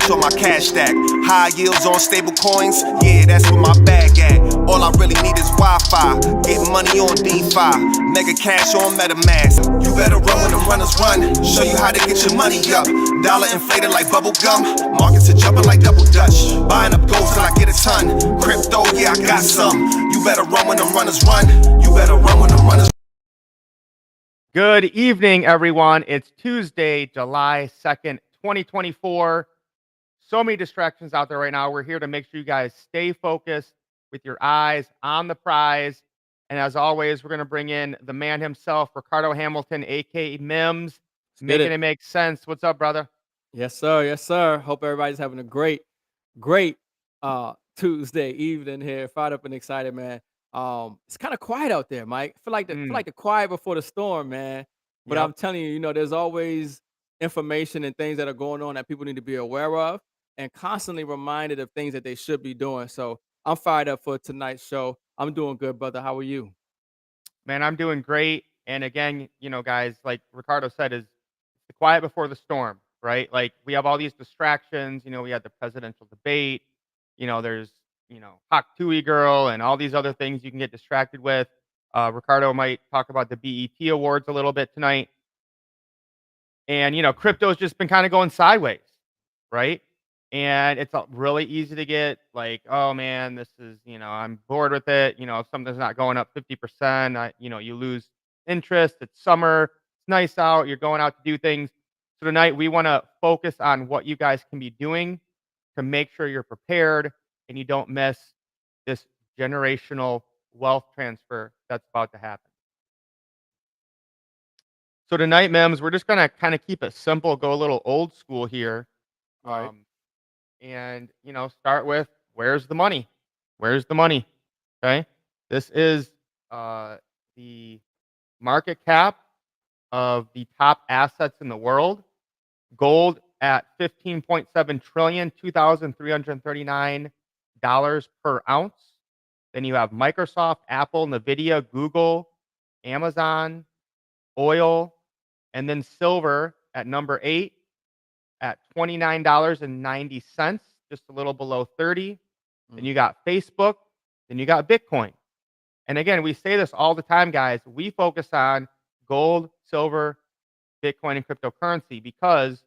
cash on my cash stack. High yields on stable coins, yeah, that's where my bag at. All I really need is Wi-Fi, get money on DeFi, mega cash on MetaMask. You better run when the runners run, show you how to get your money up. Dollar inflated like bubble gum, markets are jumping like double dutch. Buying up gold till I get a ton, crypto, yeah, I got some. You better run when the runners run, you better run when the runners. Good evening, everyone. It's Tuesday, July 2nd, 2024. So many distractions out there right now. We're here to make sure you guys stay focused with your eyes on the prize. And as always, we're going to bring in the man himself, Ricardo Hamilton, a.k.a. Mims, making it make sense. What's up, brother? Yes, sir. Yes, sir. Hope everybody's having a great Tuesday evening here. Fired up and excited, man. It's kind of quiet out there, Mike. I feel like the quiet before the storm, man. But I'm telling you, there's always information and things that are going on that people need to be aware of and constantly reminded of things that they should be doing. So I'm fired up for tonight's show. I'm doing good, brother. How are you? Man, I'm doing great. And again, guys, like Ricardo said, is the quiet before the storm, right? Like we have all these distractions. We had the presidential debate. There's, Hawk Tui girl and all these other things you can get distracted with. Ricardo might talk about the BET Awards a little bit tonight. And, crypto's just been kind of going sideways, right? And it's really easy to get like, oh man, this is, I'm bored with it. If something's not going up 50%, you lose interest. It's summer. It's nice out. You're going out to do things. So tonight we want to focus on what you guys can be doing to make sure you're prepared and you don't miss this generational wealth transfer that's about to happen. So tonight, Mims, we're just gonna kind of keep it simple, go a little old school here. All right. And start with where's the money? Where's the money? Okay. This is the market cap of the top assets in the world. Gold at 15.7 trillion, $2,339 per ounce. Then you have Microsoft, Apple, Nvidia, Google, Amazon, oil, and then silver at number 8 at $29.90, just a little below 30. Then you got Facebook, then you got Bitcoin. And again, we say this all the time, guys. We focus on gold, silver, Bitcoin, and cryptocurrency because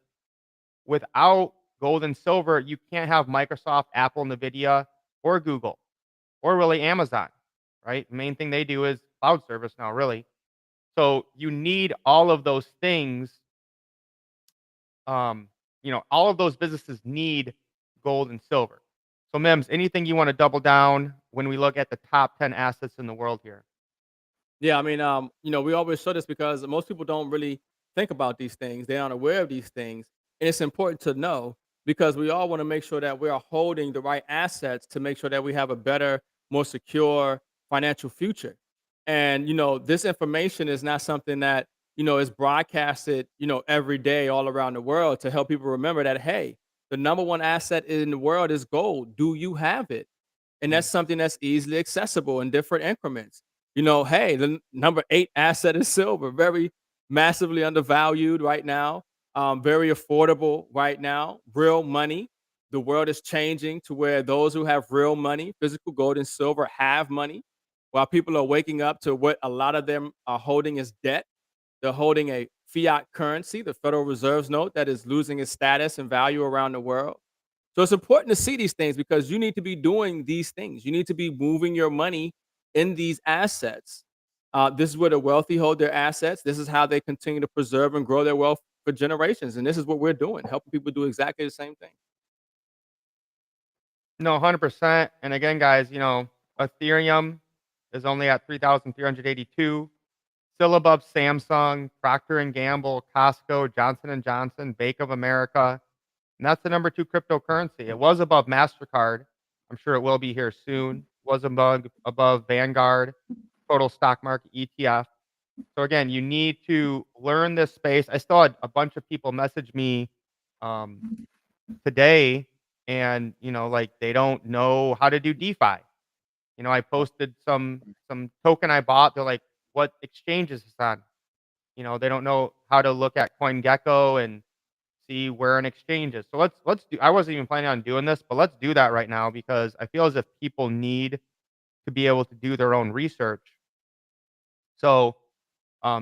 without gold and silver, you can't have Microsoft, Apple, Nvidia, or Google, or really Amazon, right? The main thing they do is cloud service now, really. So you need all of those things. All of those businesses need gold and silver. So, Mims, anything you want to double down when we look at the top 10 assets in the world here? Yeah, I mean, we always show this because most people don't really think about these things. They aren't aware of these things. And it's important to know because we all want to make sure that we are holding the right assets to make sure that we have a better, more secure financial future. And, this information is not something that, is broadcasted, every day all around the world to help people remember that, hey, the number one asset in the world is gold. Do you have it? And that's something that's easily accessible in different increments. Hey, the number 8 asset is silver, very massively undervalued right now, very affordable right now, real money. The world is changing to where those who have real money, physical gold and silver, have money, while people are waking up to what a lot of them are holding as debt. They're holding a fiat currency, the Federal Reserve's note, that is losing its status and value around the world. So it's important to see these things because you need to be doing these things. You need to be moving your money in these assets. This is where the wealthy hold their assets. This is how they continue to preserve and grow their wealth for generations. And this is what we're doing, helping people do exactly the same thing. No, 100%. And again, guys, Ethereum is only at 3,382. Still above Samsung, Procter and Gamble, Costco, Johnson and Johnson, Bank of America, and that's the number 2 cryptocurrency. It was above Mastercard. I'm sure it will be here soon. Was above Vanguard, total stock market ETF. So again, you need to learn this space. I still had a bunch of people message me today, and like they don't know how to do DeFi. I posted some token I bought. They're like, what exchange is this on? They don't know how to look at CoinGecko and see where an exchange is. So let's do. I wasn't even planning on doing this, but let's do that right now because I feel as if people need to be able to do their own research. So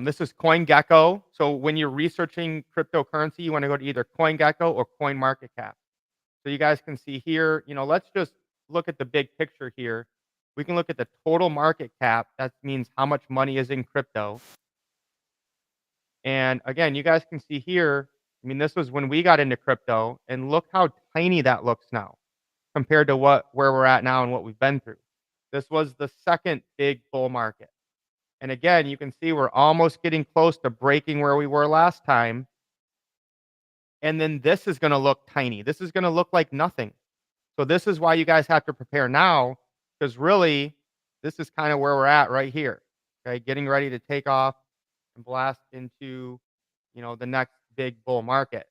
this is CoinGecko. So when you're researching cryptocurrency, you want to go to either CoinGecko or CoinMarketCap. So you guys can see here, let's just look at the big picture here. We can look at the total market cap. That means how much money is in crypto. And again, you guys can see here, I mean, this was when we got into crypto, and look how tiny that looks now compared to where we're at now and what we've been through. This was the second big bull market. And again, you can see we're almost getting close to breaking where we were last time. And then this is going to look tiny. This is going to look like nothing. So this is why you guys have to prepare now, because really, this is kind of where we're at right here. Okay, getting ready to take off and blast into, the next big bull market.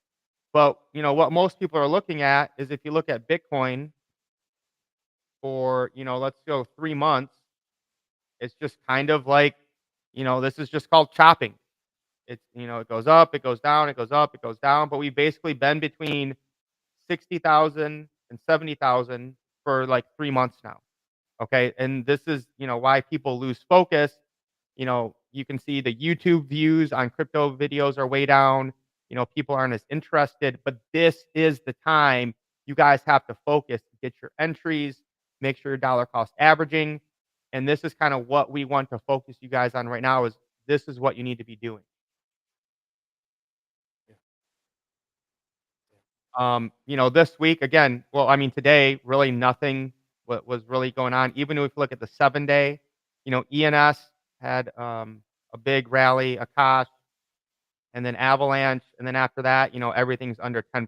But what most people are looking at is if you look at Bitcoin for let's go 3 months, it's just kind of like this is just called chopping. It's it goes up, it goes down, it goes up, it goes down. But we've basically been between 60,000 and 70,000 for like 3 months now. Okay. And this is, why people lose focus. You can see the YouTube views on crypto videos are way down. People aren't as interested, but this is the time you guys have to focus, get your entries, make sure your dollar cost averaging. And this is kind of what we want to focus you guys on right now is this is what you need to be doing. This week again, well, I mean, today really nothing was really going on. Even if you look at the 7-day, ENS had a big rally, Akash, and then Avalanche, and then after that, everything's under 10%.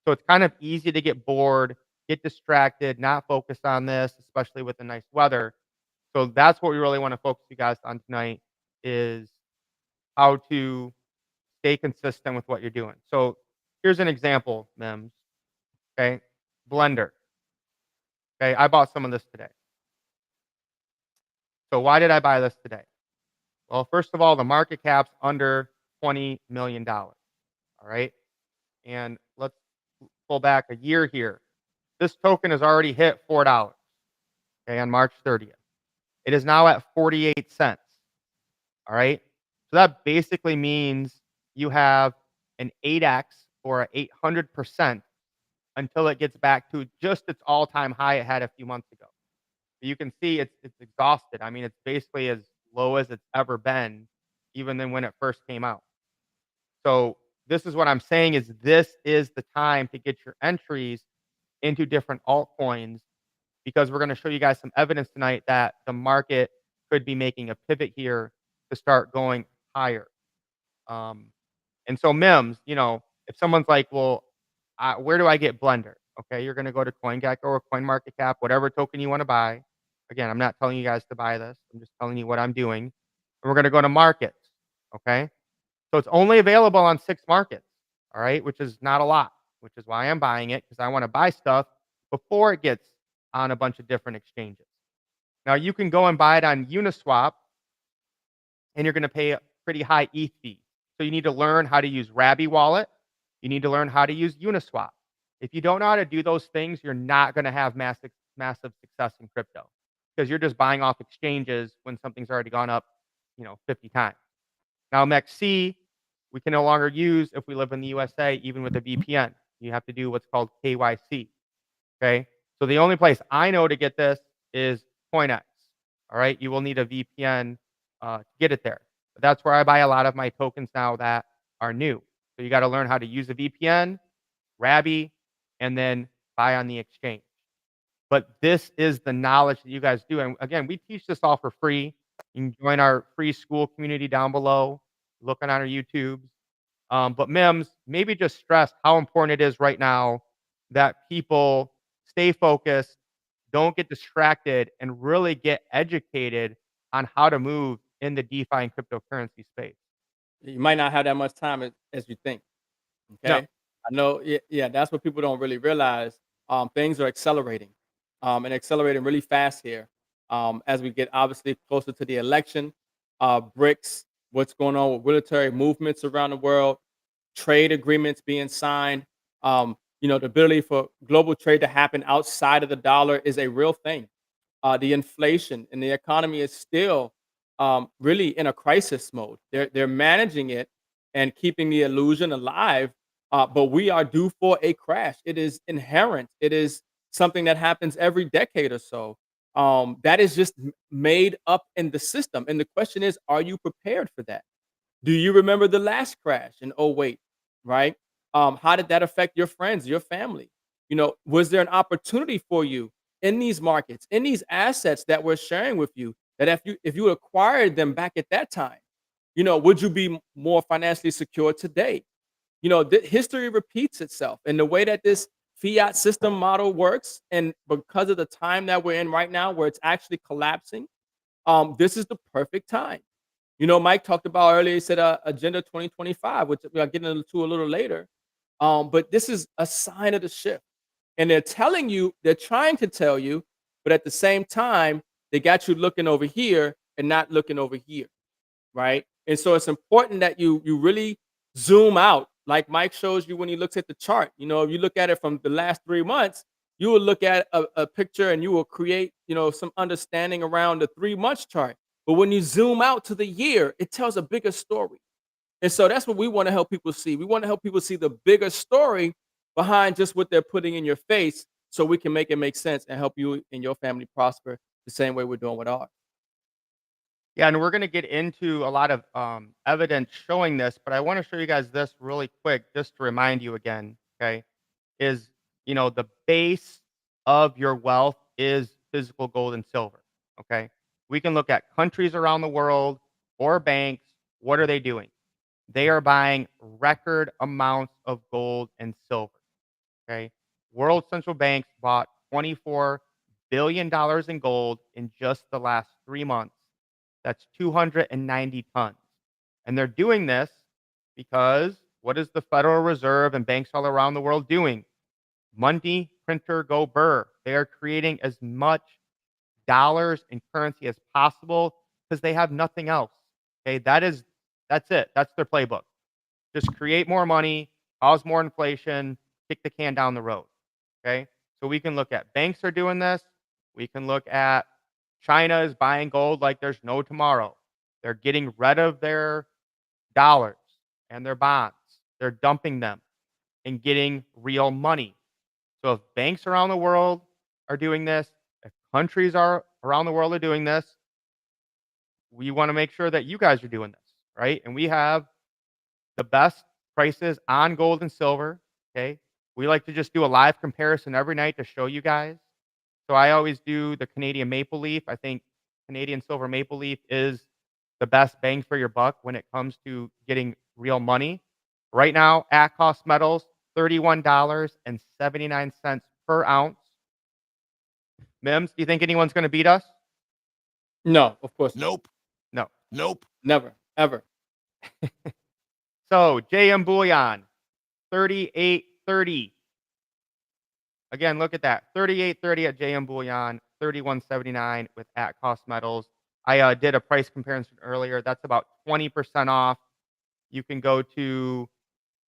So it's kind of easy to get bored, get distracted, not focus on this, especially with the nice weather. So that's what we really want to focus you guys on tonight is how to stay consistent with what you're doing. So here's an example, Mims. Okay. Blender. Okay. I bought some of this today. So why did I buy this today? Well, first of all, the market cap's under $20 million. All right. And let's pull back a year here. This token has already hit $4. Okay. On March 30th. It is now at 48 cents. All right. So that basically means you have an 8x or an 800% until it gets back to just its all-time high it had a few months ago. You can see it's exhausted. I mean, it's basically as low as it's ever been, even than when it first came out. So this is what I'm saying is this is the time to get your entries into different altcoins because we're going to show you guys some evidence tonight that the market could be making a pivot here to start going higher. And so Mims, if someone's like, well, where do I get Blender? Okay, you're going to go to CoinGecko or CoinMarketCap, whatever token you want to buy. Again, I'm not telling you guys to buy this. I'm just telling you what I'm doing. And we're going to go to markets. Okay, so it's only available on 6 markets. All right, which is not a lot, which is why I'm buying it because I want to buy stuff before it gets on a bunch of different exchanges. Now you can go and buy it on Uniswap, and you're going to pay a pretty high ETH fee. So you need to learn how to use Rabby Wallet. You need to learn how to use Uniswap. If you don't know how to do those things, you're not going to have massive success in crypto because you're just buying off exchanges when something's already gone up, 50 times. Now, MEXC, we can no longer use if we live in the USA, even with a VPN. You have to do what's called KYC. Okay. So the only place I know to get this is CoinEx. All right. You will need a VPN to get it there. But that's where I buy a lot of my tokens now that are new. So you got to learn how to use a VPN, Rabby, and then buy on the exchange. But this is the knowledge that you guys do. And again, we teach this all for free. You can join our free SKOOL community down below, looking on our YouTubes. But Mims, maybe just stress how important it is right now that people stay focused, don't get distracted, and really get educated on how to move in the DeFi and cryptocurrency space. You might not have that much time as you think. No. Okay. I know. Yeah, that's what people don't really realize. Things are accelerating, and accelerating really fast here. As we get obviously closer to the election, BRICS, what's going on with military movements around the world, trade agreements being signed. The ability for global trade to happen outside of the dollar is a real thing. The inflation and the economy is still really in a crisis mode. They're managing it and keeping the illusion alive, but we are due for a crash. It is inherent. It is something that happens every decade or so. That is just made up in the system. And the question is, are you prepared for that? Do you remember the last crash in '08, right? How did that affect your friends, your family? Was there an opportunity for you in these markets, in these assets that we're sharing with you, that if you acquired them back at that time, would you be more financially secure today? History repeats itself, and the way that this fiat system model works, and because of the time that we're in right now, where it's actually collapsing, this is the perfect time. Mike talked about earlier, he said Agenda 2025, which we are getting into a little later. But this is a sign of the shift. And they're trying to tell you, but at the same time, they got you looking over here and not looking over here, right? And so it's important that you really zoom out, like Mike shows you when he looks at the chart. If you look at it from the last 3 months, you will look at a picture and you will create, some understanding around the 3 months chart. But when you zoom out to the year, it tells a bigger story. And so that's what we want to help people see. We want to help people see the bigger story behind just what they're putting in your face, so we can make it make sense and help you and your family prosper the same way we're doing with ours. Yeah, and we're going to get into a lot of evidence showing this, but I want to show you guys this really quick, just to remind you again. Okay, is the base of your wealth is physical gold and silver. Okay, we can look at countries around the world or banks. What are they doing? They are buying record amounts of gold and silver. Okay, world central banks bought $24 billion in gold in just the last 3 months. That's 290 tons. And they're doing this because what is the Federal Reserve and banks all around the world doing? Money printer go burr. They are creating as much dollars and currency as possible because they have nothing else. Okay, that's it. That's their playbook. Just create more money, cause more inflation, kick the can down the road. Okay, so we can look at banks are doing this. We can look at China is buying gold like there's no tomorrow. They're getting rid of their dollars and their bonds. They're dumping them and getting real money. So if banks around the world are doing this, if countries are around the world are doing this, we want to make sure that you guys are doing this, right? And we have the best prices on gold and silver. Okay. We like to just do a live comparison every night to show you guys. So I always do the Canadian maple leaf. I think Canadian silver maple leaf is the best bang for your buck when it comes to getting real money. Right now, at cost metals, $31.79 per ounce. Mims, do you think anyone's going to beat us? No, of course not. Nope. No. Nope. Never, ever. So JM Bullion, 38.30. Again, look at that. 38.30 at JM Bullion, 31.79 with at cost metals. I did a price comparison earlier. That's about 20% off. You can go to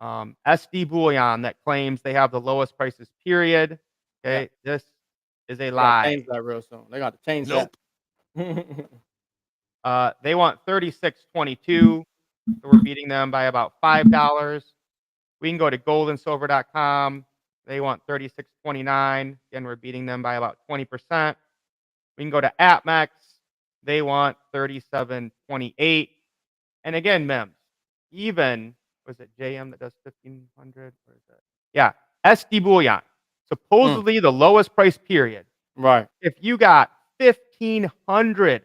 SD Bullion that claims they have the lowest prices, period. Okay, this is a They gotta lie. change that real soon. They got to change Nope. that. They want 36.22. So we're beating them by about $5. We can go to goldandsilver.com. They want 36.29. Again, we're beating them by about 20%. We can go to APMEX. They want 37.28. And again, Mims, even, was it JM that does 1,500? Where is it? Yeah, SD Bullion. Supposedly the lowest price, period. Right. If you got 1,500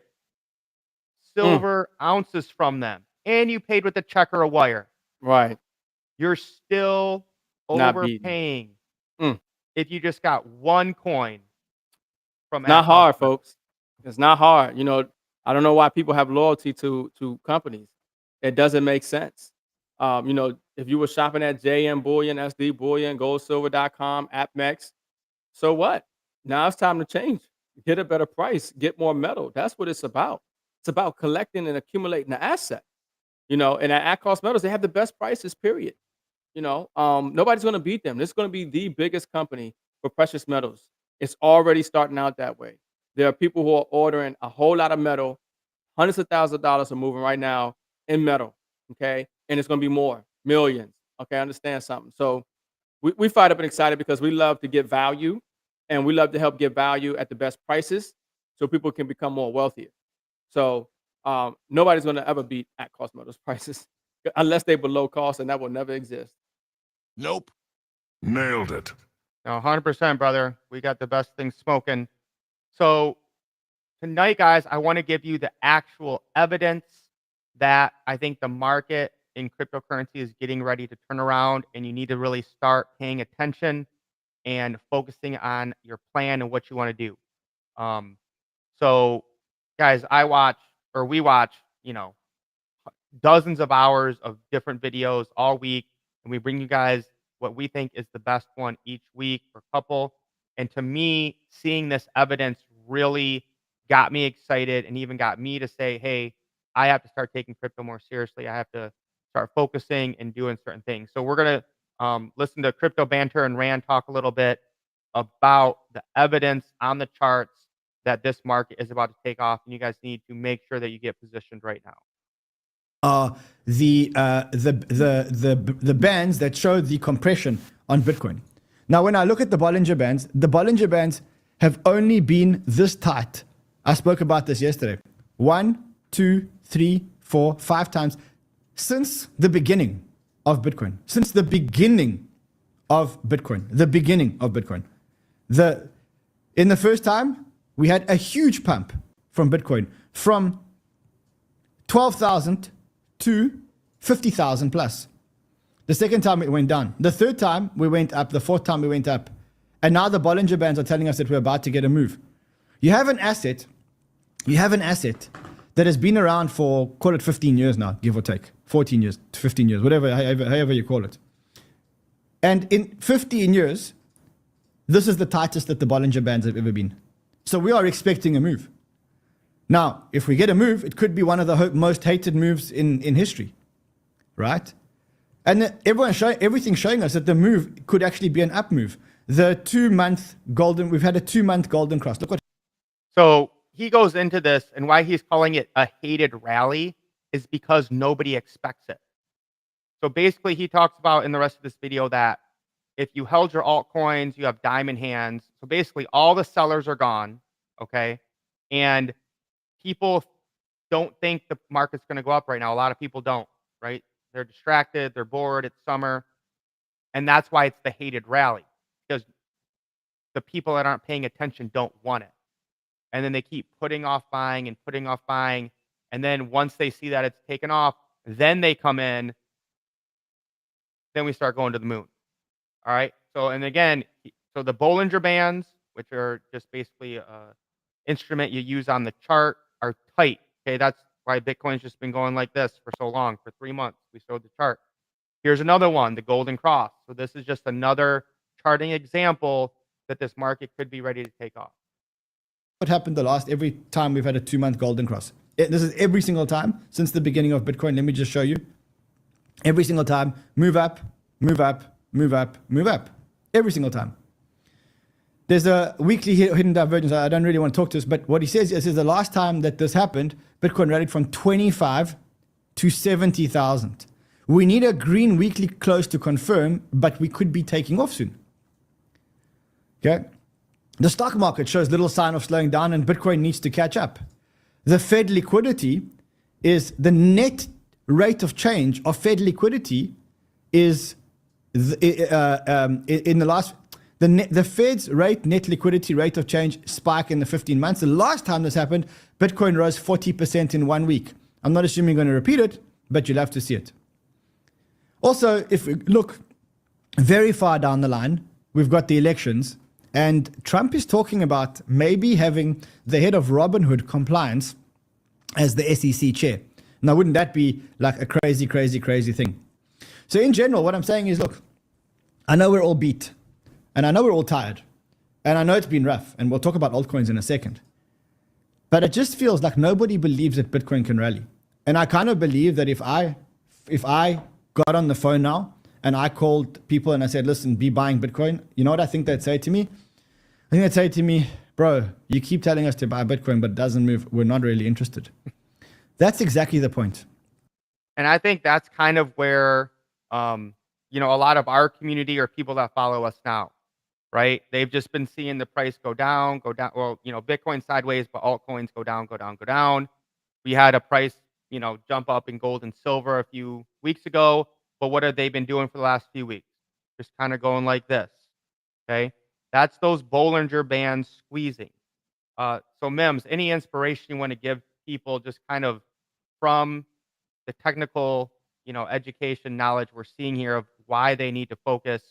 silver ounces from them and you paid with a check or a wire, Right. you're still Not beating. overpaying Mm. if you just got one coin from Not at hard, cost metals. folks. It's not hard. I don't know why people have loyalty to companies. It doesn't make sense. If you were shopping at JM Bullion, SD Bullion, goldsilver.com, AppMex, so what? Now it's time to change. Get a better price, get more metal. That's what it's about. It's about collecting and accumulating the asset. And at cost metals, they have the best prices, period. Nobody's going to beat them. This is going to be the biggest company for precious metals. It's already starting out that way. There are people who are ordering a whole lot of metal. Hundreds of thousands of dollars are moving right now in metal. Okay. And it's going to be more, millions. Okay. Understand something. So we fired up and excited because we love to get value and we love to help get value at the best prices so people can become more wealthier. So nobody's going to ever beat at cost metals prices unless they're below cost, and that will never exist. Nope. Nailed it. No, 100%, brother. We got the best thing smoking. So tonight, guys, I want to give you the actual evidence that I think the market in cryptocurrency is getting ready to turn around, and you need to really start paying attention and focusing on your plan and what you want to do. So, guys, we watch, dozens of hours of different videos all week, and we bring you guys what we think is the best one each week or couple. And to me, seeing this evidence really got me excited and even got me to say, hey, I have to start taking crypto more seriously. I have to start focusing and doing certain things. So we're going to listen to Crypto Banter and Rand talk a little bit about the evidence on the charts that this market is about to take off. And you guys need to make sure that you get positioned right now. The bands that show the compression on Bitcoin. Now, when I look at the Bollinger Bands have only been this tight. I spoke about this yesterday. 1, 2, 3, 4, 5 times since the beginning of Bitcoin. Since the beginning of Bitcoin. The beginning of Bitcoin. In the first time, we had a huge pump from Bitcoin from 12,000 to 50,000 plus. The second time it went down. The third time we went up. The fourth time we went up. And now the Bollinger Bands are telling us that we're about to get a move. You have an asset that has been around for, call it 15 years now, give or take. 14 years, 15 years, however you call it. And in 15 years, this is the tightest that the Bollinger Bands have ever been. So we are expecting a move. Now, if we get a move, it could be one of the most hated moves in history, right? And everything's showing us that the move could actually be an up move. We've had a 2-month golden cross. Look what. So he goes into this, and why he's calling it a hated rally is because nobody expects it. So basically, he talks about in the rest of this video that if you held your altcoins, you have diamond hands. So basically, all the sellers are gone, okay? And people don't think the market's going to go up right now. A lot of people don't, right? They're distracted. They're bored. It's summer. And that's why it's the hated rally, because the people that aren't paying attention don't want it. And then they keep putting off buying and putting off buying. And then once they see that it's taken off, then they come in. Then we start going to the moon. All right. So, and again, so the Bollinger Bands, which are just basically an instrument you use on the chart, are tight. Okay. That's why Bitcoin's just been going like this for so long. For 3 months, we showed the chart. Here's another one, the Golden Cross. So this is just another charting example that this market could be ready to take off. What happened every time we've had a 2-month golden cross? This is every single time since the beginning of Bitcoin. Let me just show you. Every single time, move up, move up, move up, move up. Every single time. There's a weekly hidden divergence. I don't really want to talk to this, but what he says is the last time that this happened, Bitcoin rallied from 25 to 70,000. We need a green weekly close to confirm, but we could be taking off soon. Okay? The stock market shows little sign of slowing down, and Bitcoin needs to catch up. The Fed liquidity is the net rate of change of Fed liquidity is in the last. The Fed's net liquidity rate of change spike in the 15 months. The last time this happened, Bitcoin rose 40% in 1 week. I'm not assuming you're going to repeat it, but you'll have to see it. Also, if we look very far down the line, we've got the elections, and Trump is talking about maybe having the head of Robinhood compliance as the SEC chair. Now, wouldn't that be like a crazy, crazy, crazy thing? So in general, what I'm saying is, look, I know we're all beat. And I know we're all tired. And I know it's been rough. And we'll talk about altcoins in a second. But it just feels like nobody believes that Bitcoin can rally. And I kind of believe that if I got on the phone now and I called people and I said, listen, be buying Bitcoin, you know what I think they'd say to me? I think they'd say to me, bro, you keep telling us to buy Bitcoin, but it doesn't move. We're not really interested. That's exactly the point. And I think that's kind of where, you know, a lot of our community or people that follow us now, right? They've just been seeing the price go down, go down. Well, you know, Bitcoin sideways, but altcoins go down, go down, go down. We had a price, you know, jump up in gold and silver a few weeks ago. But what have they been doing for the last few weeks? Just kind of going like this. Okay. That's those Bollinger Bands squeezing. So Mims, any inspiration you want to give people just kind of from the technical, you know, education knowledge we're seeing here of why they need to focus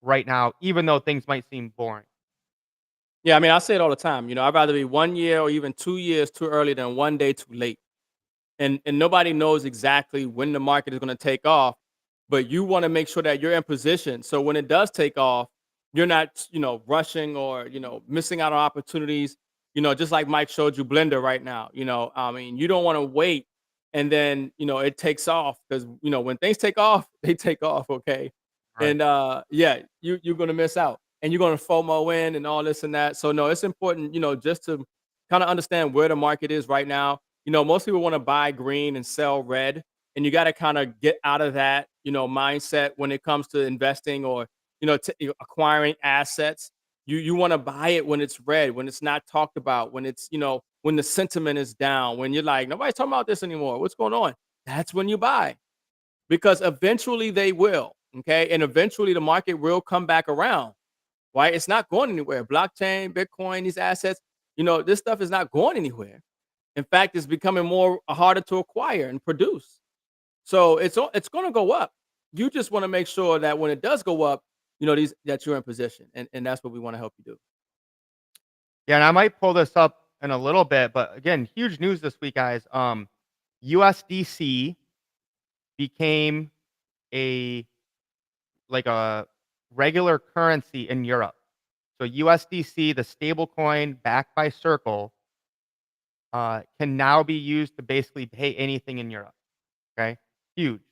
right now, even though things might seem boring? Yeah, I mean, I say it all the time. I'd rather be 1 year or even 2 years too early than one day too late. And nobody knows exactly when the market is going to take off, but you want to make sure that you're in position. So when it does take off, you're not, rushing or, missing out on opportunities. Just like Mike showed you Blender right now. I mean, you don't want to wait and then, it takes off because, when things take off, they take off. Okay. Right. And yeah, you're gonna miss out and you're gonna FOMO in and all this and that. So no, it's important, just to kind of understand where the market is right now. Most people want to buy green and sell red, and you got to kind of get out of that, mindset when it comes to investing or, acquiring assets. You want to buy it when it's red, when it's not talked about, when it's, when the sentiment is down, when you're like, nobody's talking about this anymore. What's going on? That's when you buy because eventually they will. Okay. And eventually the market will come back around, right? It's not going anywhere. Blockchain, Bitcoin, these assets, this stuff is not going anywhere. In fact, it's becoming more harder to acquire and produce. So it's going to go up. You just want to make sure that when it does go up, that you're in position. And that's what we want to help you do. Yeah, and I might pull this up in a little bit, but again, huge news this week, guys. USDC became a a regular currency in Europe. So USDC, the stable coin backed by Circle, can now be used to basically pay anything in Europe. Okay, huge.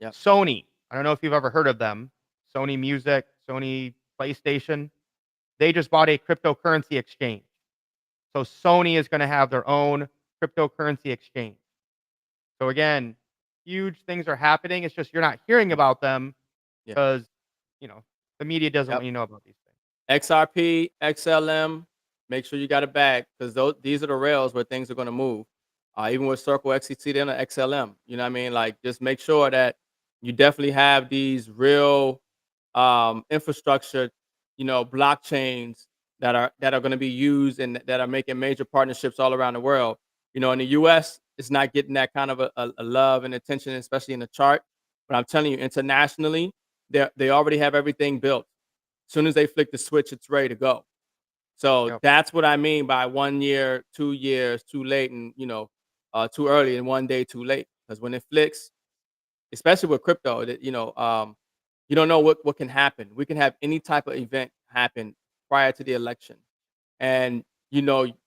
Yep. Sony, I don't know if you've ever heard of them. Sony Music, Sony PlayStation. They just bought a cryptocurrency exchange. So Sony is going to have their own cryptocurrency exchange. So again, huge things are happening. It's just you're not hearing about them Yeah. because, the media doesn't Yep. want you to know about these things. XRP, XLM, make sure you got a bag because these are the rails where things are going to move. Even with Circle XCT, then XLM. You know what I mean? Like, just make sure that you definitely have these real infrastructure, blockchains that are going to be used and that are making major partnerships all around the world. In the U.S., it's not getting that kind of a love and attention, especially in the chart. But I'm telling you, internationally, they already have everything built. As soon as they flick the switch, it's ready to go. So Yep. that's what I mean by 1 year, 2 years too late, and too early and one day too late. Because when it flicks, especially with crypto, that you don't know what can happen. We can have any type of event happen prior to the election, and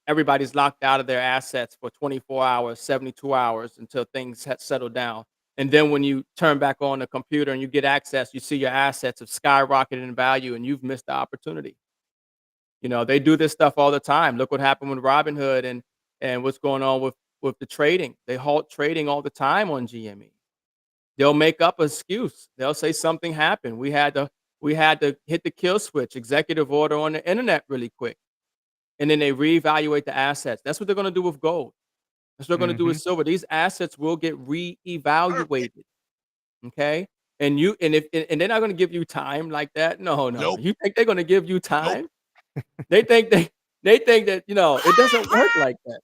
everybody's locked out of their assets for 24 hours, 72 hours until things settle down. And then when you turn back on the computer and you get access, you see your assets have skyrocketed in value, and you've missed the opportunity. They do this stuff all the time. Look what happened with Robinhood and what's going on with the trading. They halt trading all the time on GME. They'll make up an excuse. They'll say something happened. We had to hit the kill switch, executive order on the internet really quick. And then they reevaluate the assets. That's what they're going to do with gold. That's what they're going to do with silver. These assets will get reevaluated. Okay? And they're not going to give you time like that. No. Nope. You think they're going to give you time? They think that it doesn't work like that.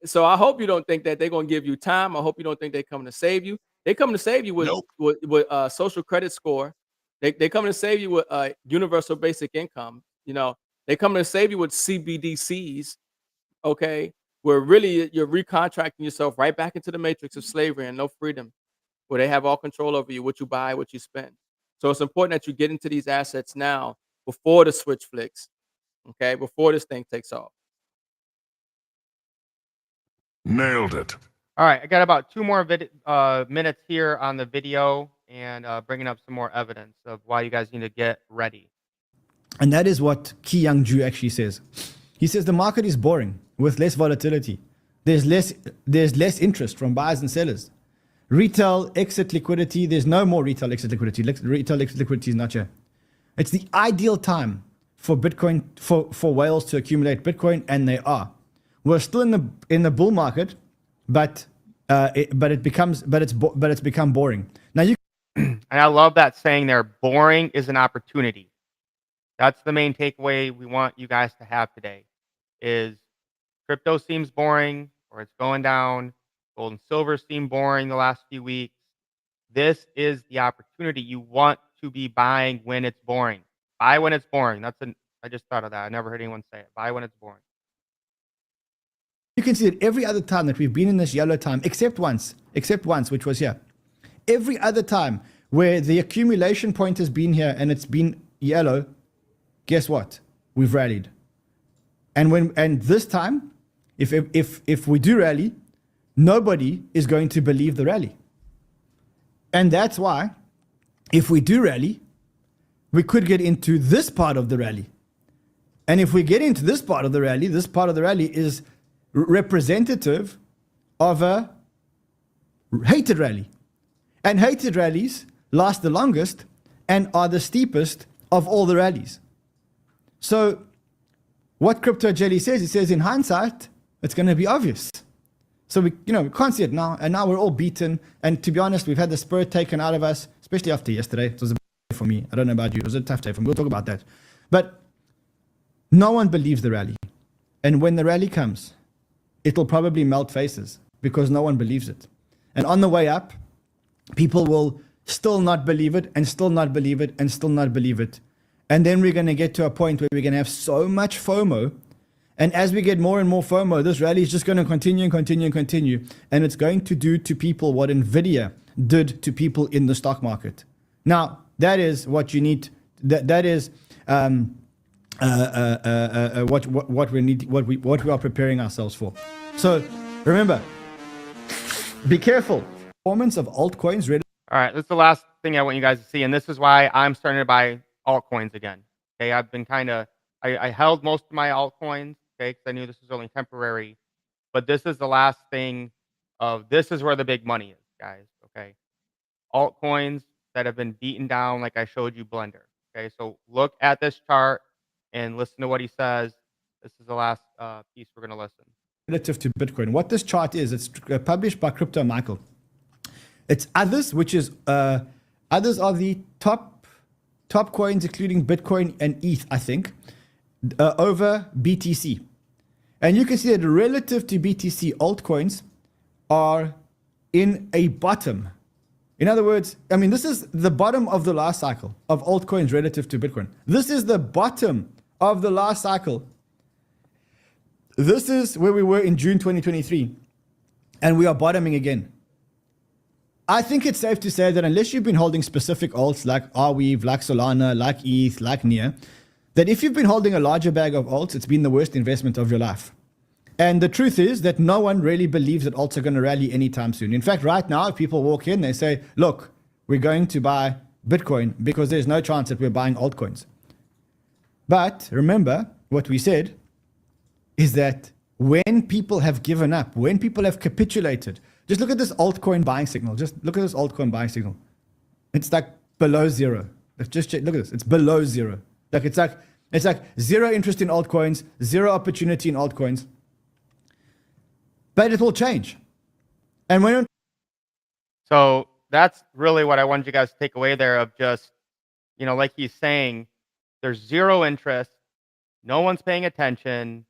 So I hope you don't think that they're going to give you time. I hope you don't think they're coming to save you. They come to save you with Nope. with social credit score. They come to save you with universal basic income. They come to save you with CBDCs. Okay, where really you're recontracting yourself right back into the matrix of slavery and no freedom, where they have all control over you, what you buy, what you spend. So it's important that you get into these assets now before the switch flicks. Okay, before this thing takes off. Nailed it. All right, I got about 2 more minutes here on the video, and bringing up some more evidence of why you guys need to get ready. And that is what Ki Young Ju actually says. He says the market is boring with less volatility. There's less interest from buyers and sellers. Retail exit liquidity, there's no more retail exit liquidity. Retail exit liquidity is not here. It's the ideal time for Bitcoin, for whales to accumulate Bitcoin, and they are. We're still in the bull market, but it's become boring. Now And I love that saying there, boring is an opportunity. That's the main takeaway we want you guys to have today is crypto seems boring or it's going down. Gold and silver seem boring the last few weeks. This is the opportunity. You want to be buying when it's boring. Buy when it's boring. I just thought of that. I never heard anyone say it. Buy when it's boring. you can see that every other time that we've been in this yellow time, except once, which was here. Every other time where the accumulation point has been here and it's been yellow, guess what? We've rallied. And this time, if we do rally, nobody is going to believe the rally. And that's why, if we do rally, we could get into this part of the rally. And if we get into this part of the rally is representative of a hated rally. And hated rallies last the longest and are the steepest of all the rallies. So what Crypto Jelly says, he says in hindsight, it's going to be obvious. So we can't see it now, and now we're all beaten. And to be honest, we've had the spirit taken out of us, especially after yesterday. It was a day for me. I don't know about you. It was a tough day for me. We'll talk about that. But no one believes the rally. And when the rally comes, it'll probably melt faces because no one believes it. And on the way up, people will still not believe it and still not believe it and still not believe it. And then we're going to get to a point where we're going to have so much FOMO. And as we get more and more FOMO, this rally is just going to continue and continue and continue. And it's going to do to people what NVIDIA did to people in the stock market. Now, that is what you need. That is what we need. What we are preparing ourselves for. So remember, be careful. Performance of altcoins. All right, this is the last thing I want you guys to see, and this is why I'm starting to buy altcoins again. Okay, I've been I held most of my altcoins, okay, because I knew this was only temporary. But this is the last thing this is where the big money is, guys. Okay, altcoins that have been beaten down, like I showed you, Blender. Okay, so look at this chart and listen to what he says. This is the last piece we're going to listen. Relative to Bitcoin. What this chart is, it's published by Crypto Michael. It's others, which is others are the top coins, including Bitcoin and ETH, I think, over BTC. And you can see that relative to BTC, altcoins are in a bottom. In other words, I mean, this is the bottom of the last cycle of altcoins relative to Bitcoin. This is the bottom of the last cycle. This is where we were in June 2023, and we are bottoming again. I think it's safe to say that unless you've been holding specific alts like Arweave, like Solana, like ETH, like NEAR, that if you've been holding a larger bag of alts, it's been the worst investment of your life. And the truth is that no one really believes that alts are going to rally anytime soon. In fact, right now, if people walk in, they say, look, we're going to buy Bitcoin because there's no chance that we're buying altcoins. But remember, what we said is that when people have given up, when people have capitulated, just look at this altcoin buying signal. Just look at this altcoin buying signal. It's like below zero. Just check, look at this. It's below zero. It's like zero interest in altcoins, zero opportunity in altcoins. But it will change. And so that's really what I wanted you guys to take away there of just, like he's saying, there's zero interest. No one's paying attention.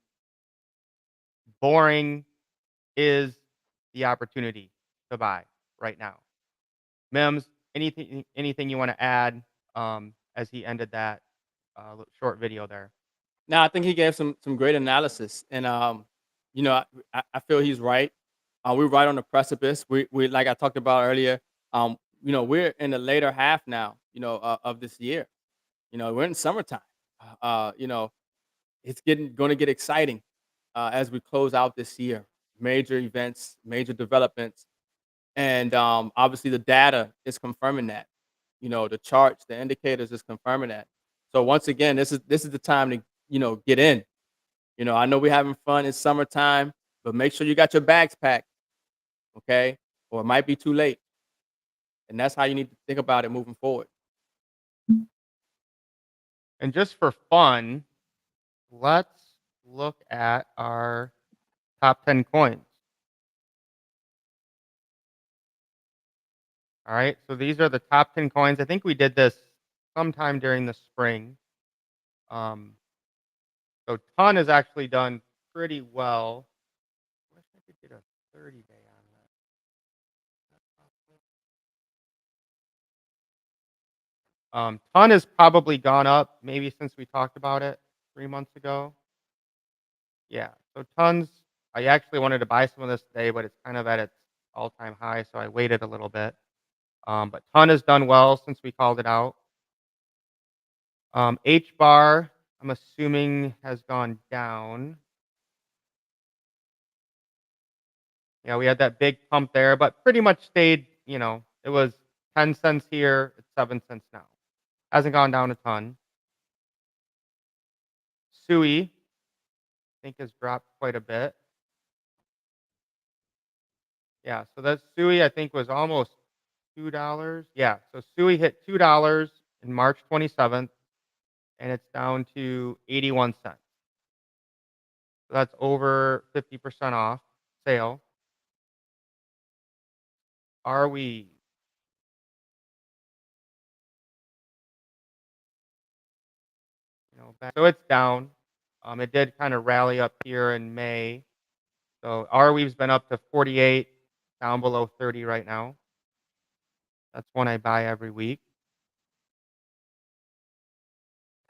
Boring is the opportunity to buy right now. Mims, anything you want to add as he ended that short video there? Now, I think he gave some great analysis, and I feel he's right. We're right on the precipice. We like I talked about earlier. We're in the later half now. Of this year. We're in summertime. It's going to get exciting as we close out this year. Major events, major developments, and obviously the data is confirming that. The charts, the indicators is confirming that. So once again, this is the time to get in. I know we're having fun. It's summertime, but make sure you got your bags packed, okay? Or it might be too late. And that's how you need to think about it moving forward. And just for fun, let's look at our top 10 coins. All right, so these are the top 10 coins. I think we did this sometime during the spring. So ton has actually done pretty well. I wish I could get a 30-day on that. Ton has probably gone up maybe since we talked about it 3 months ago. Yeah, so tons. I actually wanted to buy some of this today, but it's kind of at its all-time high, so I waited a little bit. But ton has done well since we called it out. H bar, I'm assuming, has gone down. Yeah, we had that big pump there, but pretty much stayed, it was 10 cents here, it's 7 cents now. Hasn't gone down a ton. SUI, I think, has dropped quite a bit. Yeah, so that SUI, I think, was almost $2. Yeah, so SUI hit $2 in March 27th, and it's down to 81 cents. So that's over 50% off sale. Are we? So it's down. It did kind of rally up here in May. So Arweave's been up to 48, down below 30 right now. That's one I buy every week.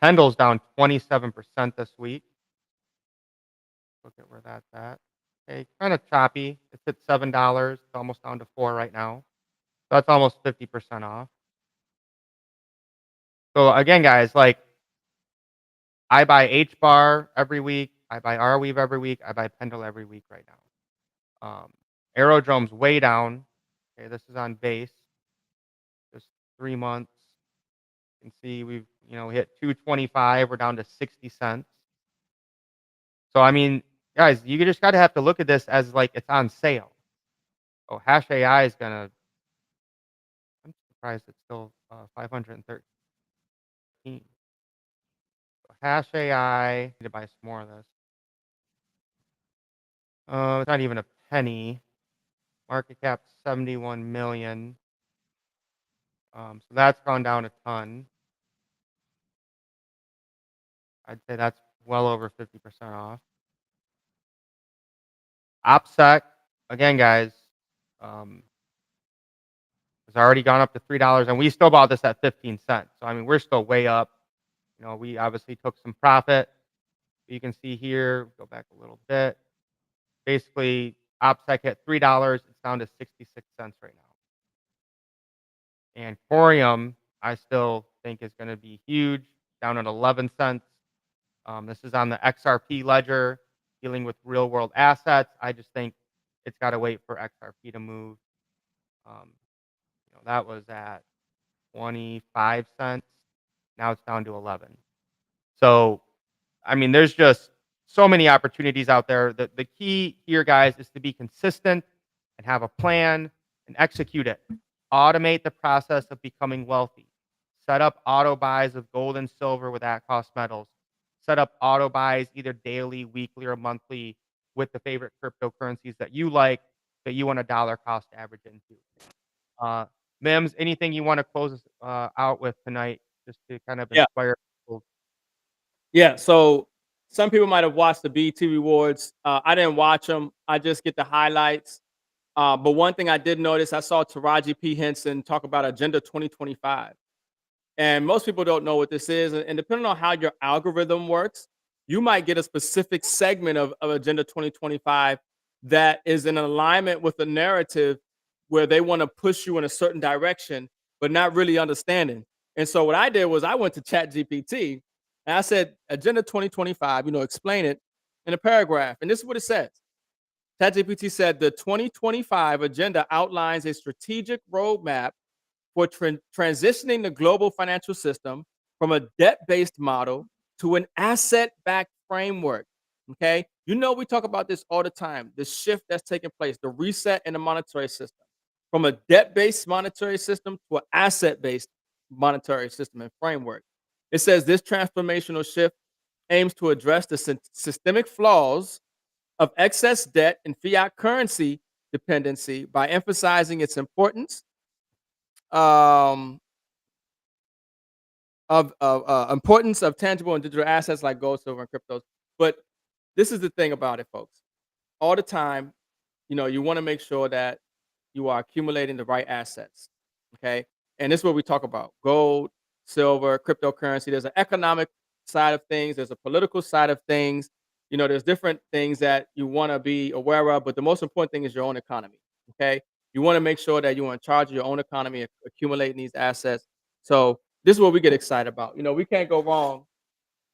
Pendle's down 27% this week. Look at where that's at. Okay, kind of choppy. It's at $7. It's almost down to 4 right now. So that's almost 50% off. So again, guys, like, I buy H bar every week. I buy Arweave every week. I buy Pendle every week right now. Aerodrome's way down. Okay, this is on base. Just 3 months. You can see we've hit 225. We're down to 60 cents. So I mean, guys, you just got to have to look at this as like it's on sale. Oh, Hash AI is gonna. I'm surprised it's still 513. So Hash AI. Need to buy some more of this. It's not even a penny. Market cap 71 million. So that's gone down a ton. I'd say that's well over 50% off. OPSEC, again, guys, has already gone up to $3, and we still bought this at 15 cents. So I mean, we're still way up. We obviously took some profit. You can see here, go back a little bit. Basically, OPSEC hit $3. It's down to 66 cents right now. And Corium, I still think, is going to be huge, down at 11 cents. This is on the XRP ledger, dealing with real world assets. I just think it's got to wait for XRP to move. That was at 25 cents. Now it's down to 11. So, I mean, there's just so many opportunities out there. The key here, guys, is to be consistent and have a plan and execute it. Automate the process of becoming wealthy. Set up auto buys of gold and silver with at-cost metals. Set up auto buys either daily, weekly, or monthly with the favorite cryptocurrencies that you like, that you want a dollar cost average into. Mims, anything you want to close us out with tonight, just to kind of Yeah. inspire people? Yeah. So some people might have watched the BET Rewards. I didn't watch them. I just get the highlights. But one thing I did notice, I saw Taraji P. Henson talk about Agenda 2025. And most people don't know what this is. And depending on how your algorithm works, you might get a specific segment of Agenda 2025 that is in alignment with the narrative where they want to push you in a certain direction, but not really understanding. And so what I did was I went to ChatGPT and I said, Agenda 2025, explain it in a paragraph. And this is what it says. ChatGPT said the 2025 agenda outlines a strategic roadmap for transitioning the global financial system from a debt-based model to an asset-backed framework. Okay, we talk about this all the time. The shift that's taking place, the reset in the monetary system, from a debt-based monetary system to an asset-based monetary system and framework. It says this transformational shift aims to address the systemic flaws of excess debt and fiat currency dependency by emphasizing its importance um, importance of tangible and digital assets like gold, silver, and cryptos. But this is the thing about it, folks. All the time, you want to make sure that you are accumulating the right assets. Okay. And this is what we talk about: gold, silver, cryptocurrency. There's an economic side of things, there's a political side of things. There's different things that you want to be aware of, but the most important thing is your own economy. Okay. You want to make sure that you're in charge of your own economy, accumulating these assets. So this is what we get excited about. We can't go wrong.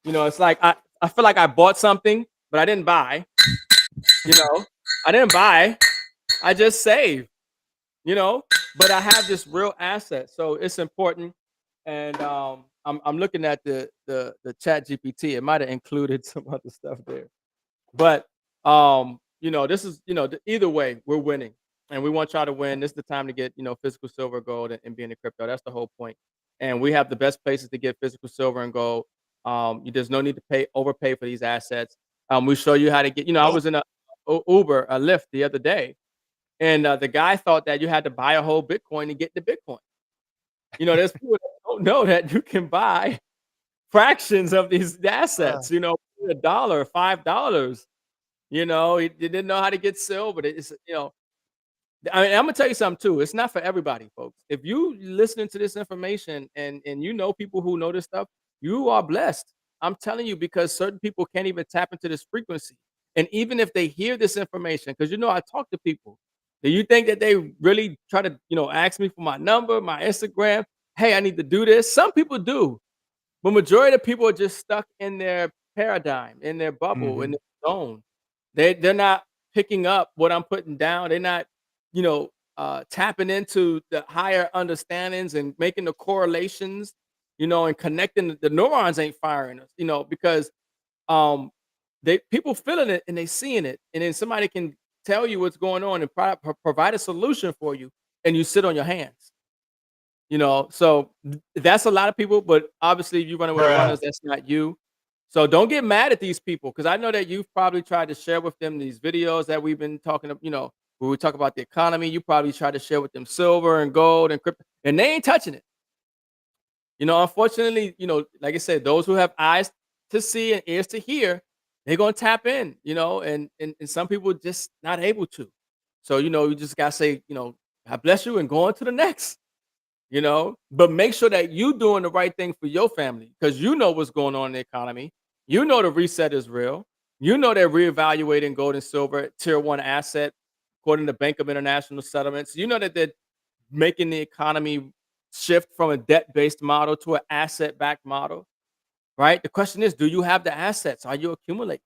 It's like I feel like I bought something, but I didn't buy. I didn't buy. I just saved. But I have this real asset, so it's important. And I'm looking at the chat GPT. It might have included some other stuff there, but this is either way we're winning, and we want y'all to win. This is the time to get physical silver, gold, and be in the crypto. That's the whole point. And we have the best places to get physical silver and gold. There's no need to overpay for these assets. We show you how to get. I was in a Uber, a Lyft the other day, and the guy thought that you had to buy a whole Bitcoin to get the Bitcoin. There's people that don't know that you can buy fractions of these assets. $1, $5. He didn't know how to get silver. I mean, I'm gonna tell you something too. It's not for everybody, folks. If you listening to this information and people who know this stuff, you are blessed. I'm telling you, because certain people can't even tap into this frequency. And even if they hear this information, because I talk to people. Do you think that they really try to, ask me for my number, my Instagram? Hey, I need to do this. Some people do, but majority of people are just stuck in their paradigm, in their bubble, in their zone. They're not picking up what I'm putting down. They're not, tapping into the higher understandings and making the correlations, and connecting. The neurons ain't firing us, because people feeling it and they seeing it, and then somebody can tell you what's going on and provide a solution for you, and you sit on your hands. So that's a lot of people, but obviously if you run with runners, that's not you. So don't get mad at these people, because I know that you've probably tried to share with them these videos that we've been talking of, where we talk about the economy. You probably try to share with them silver and gold and crypto, and they ain't touching it. Unfortunately, like I said, those who have eyes to see and ears to hear, they're gonna tap in, and some people just not able to. So, you just gotta say, God bless you and go on to the next, but make sure that you doing the right thing for your family, because what's going on in the economy. The reset is real. They're reevaluating gold and silver, tier 1 asset, according to Bank of International Settlements. That they're making the economy shift from a debt-based model to an asset-backed model, right? The question is, do you have the assets? Are you accumulating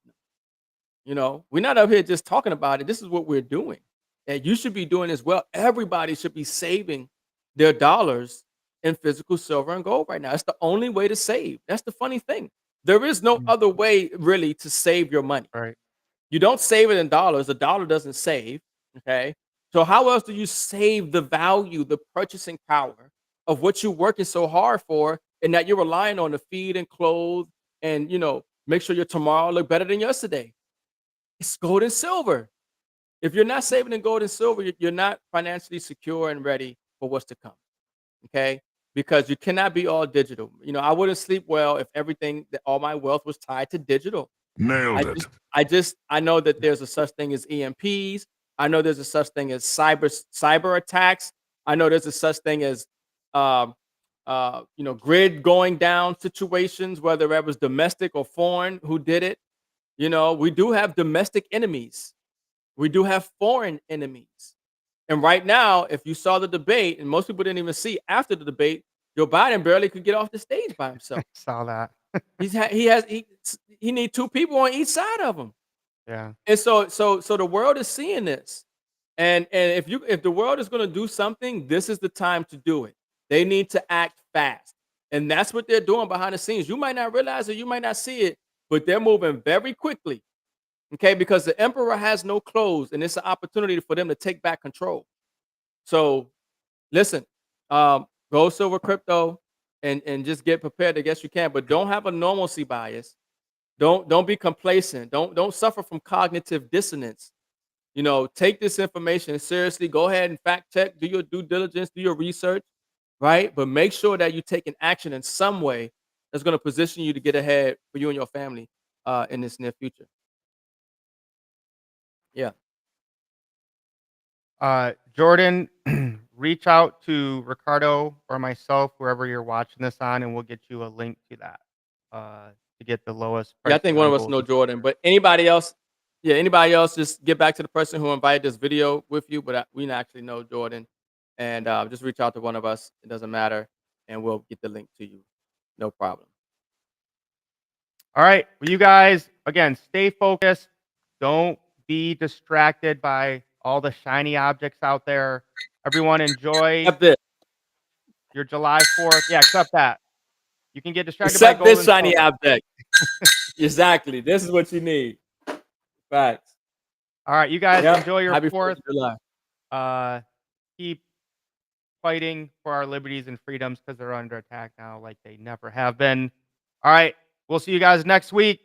them? We're not up here just talking about it. This is what we're doing. And you should be doing as well. Everybody should be saving their dollars in physical silver and gold right now. It's the only way to save. That's the funny thing. There is no other way really to save your money. Right. You don't save it in dollars. A dollar doesn't save. Okay. So how else do you save the value, the purchasing power of what you're working so hard for, and that you're relying on to feed and clothe and, make sure your tomorrow look better than yesterday? It's gold and silver. If you're not saving in gold and silver, you're not financially secure and ready for what's to come. Okay. Because you cannot be all digital. I wouldn't sleep well if all my wealth was tied to digital. Nailed it. I know that there's a such thing as EMPs. I know there's a such thing as cyber attacks. I know there's a such thing as grid going down situations, whether it was domestic or foreign who did it. We do have domestic enemies. We do have foreign enemies. And right now, if you saw the debate, and most people didn't even see after the debate, Joe Biden barely could get off the stage by himself. Saw that. He need 2 people on each side of him. Yeah. And so the world is seeing this. And if the world is going to do something, this is the time to do it. They need to act fast. And that's what they're doing behind the scenes. You might not realize it, you might not see it, but they're moving very quickly. Okay, because the emperor has no clothes, and it's an opportunity for them to take back control. So listen, go silver crypto and just get prepared. I guess you can, but don't have a normalcy bias. Don't be complacent. Don't suffer from cognitive dissonance. You know, take this information seriously. Go ahead and fact check, do your due diligence, do your research, right? But make sure that you take an action in some way that's going to position you to get ahead for you and your family in this near future. Yeah. Jordan, reach out to Ricardo or myself, wherever you're watching this on, and we'll get you a link to that to get the lowest price. Yeah, I think one of us know Jordan, but anybody else, just get back to the person who invited this video with you, but we actually know Jordan. And just reach out to one of us. It doesn't matter. And we'll get the link to you. No problem. All right. Well, you guys, again, stay focused. Don't be distracted by all the shiny objects out there. Everyone enjoy Except this. your July 4th. Yeah, except that. You can get distracted Except by gold this and shiny silver. object. Exactly. This is what you need. Facts. All right, you guys Yep. enjoy your Happy 4th. 4th of July. Keep fighting for our liberties and freedoms because they're under attack now like they never have been. All right, we'll see you guys next week.